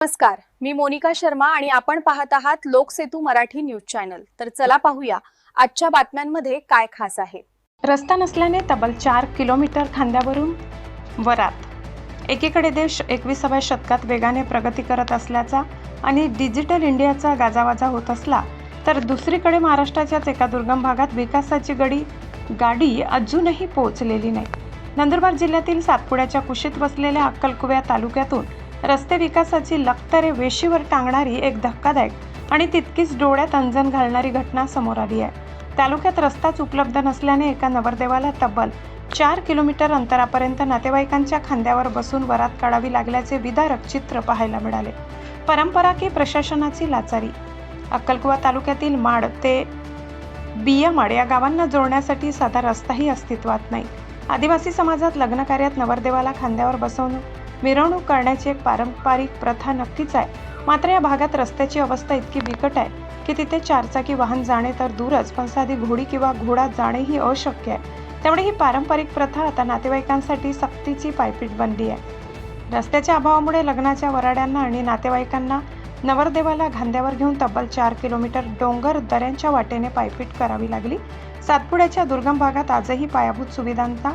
नमस्कार, मी मोनिका शर्मा आणि आपण पाहत आहात लोकसेतू मराठी न्यूज चॅनल। तर चला पाहूया आजच्या बातम्यांमध्ये काय खास आहे। रस्ता नसल्याने तब्बल 4 किलोमीटर खांद्यावरून वरात। एकीकडे देश 21व्या शतकात वेगाने प्रगती करत असल्याचा आणि डिजिटल इंडियाचा गाजावाजा होत असला, तर दुसरीकडे महाराष्ट्राच्याच एका दुर्गम भागात विकासाची गाडी अजूनही पोहोचलेली नाही। नंदुरबार जिल्ह्यातील सातपुड्याच्या कुशीत वसलेल्या अक्कलकुवा तालुक्यातून रस्ते विकासाची लखतरे वेशीवर टांगणारी एक धक्कादायक आणि तितकीच डोळ्यात अंजन घालणारी घटना समोर आली आहे। तालुक्यात रस्ताच उपलब्ध नसल्याने एका नवरदेवाला तब्बल 4 किलोमीटर अंतरापर्यंत नातेवाईकांच्या खांद्यावर बसून वरात काढावी लागल्याचे विदारक चित्र पाहायला मिळाले। परंपरा की प्रशासनाची लाचारी। अक्कलकुवा तालुक्यातील माड ते बियमाड या गावांना जोडण्यासाठी साधा रस्ताही अस्तित्वात नाही। आदिवासी समाजात लग्न कार्यात नवरदेवाला खांद्यावर बसवून मिरवणूक करण्याची एक पारंपरिक प्रथा नक्कीच आहे, मात्र या भागात रस्त्याची अवस्था इतकी बिकट आहे की तिथे चारचाकी वाहन जाणे तर दूरच, पण साधी घोडी किंवा घोडा जाणेही अशक्य आहे। त्यामुळे ही पारंपरिक प्रथा आता नातेवाईकांसाठी सक्तीची पायपीट बनली आहे। रस्त्याच्या अभावामुळे लग्नाच्या वराड्यांना आणि नातेवाईकांना नवरदेवाला खांद्यावर घेऊन तब्बल 4 किलोमीटर डोंगर दऱ्यांच्या वाटेने पायपीट करावी लागली। सातपुड्याच्या दुर्गम भागात आजही पायाभूत सुविधांचा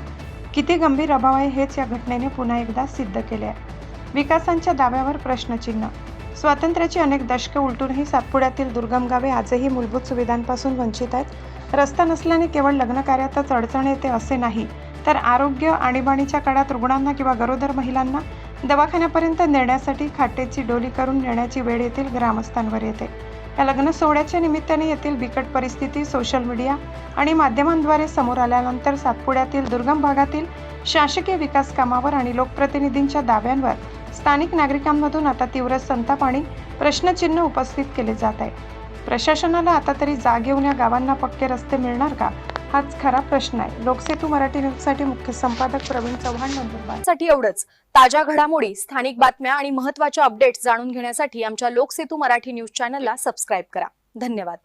किती गंभीर अभाव आहे हेच या घटनेने पुन्हा एकदा सिद्ध केले आहे। विकासांच्या दाव्यावर प्रश्नचिन्ह। स्वातंत्र्याची अनेक दशके उलटूनही सातपुड्यातील दुर्गम गावे आजही मूलभूत सुविधांपासून वंचित आहेत। रस्ता नसल्याने केवळ लग्न कार्यातच अडचण येते असे नाही, तर आरोग्य आणीबाणीच्या काळात रुग्णांना किंवा गरोदर महिलांना दवाखान्यापर्यंत नेण्यासाठी खाटेची डोली करून नेण्याची वेळ येथील ग्रामस्थांवर येते। या लग्न सोहळ्याच्या निमित्ताने येथील बिकट परिस्थिती सोशल मीडिया आणि माध्यमांद्वारे समोर आल्यानंतर सातपुड्यातील दुर्गम भागातील शासकीय विकास कामावर आणि लोकप्रतिनिधींच्या दाव्यांवर स्थानिक नागरिकांमधून आता तीव्र संताप आणि प्रश्नचिन्ह उपस्थित केले जात आहे। प्रशासनाला आता तरी जाग येऊन या गावांना पक्के रस्ते मिळणार का, हाच खरा प्रश्न आहे। लोकसेतू मराठी न्यूजसाठी मुख्य संपादक प्रवीण चव्हाण, नंदुरबार। साठी एवढंच। ताज्या घडामोडी, स्थानिक बातम्या आणि महत्त्वाच्या अपडेट्स जाणून घेण्यासाठी आमच्या लोकसेतू मराठी न्यूज चॅनलला सबस्क्राइब करा। धन्यवाद।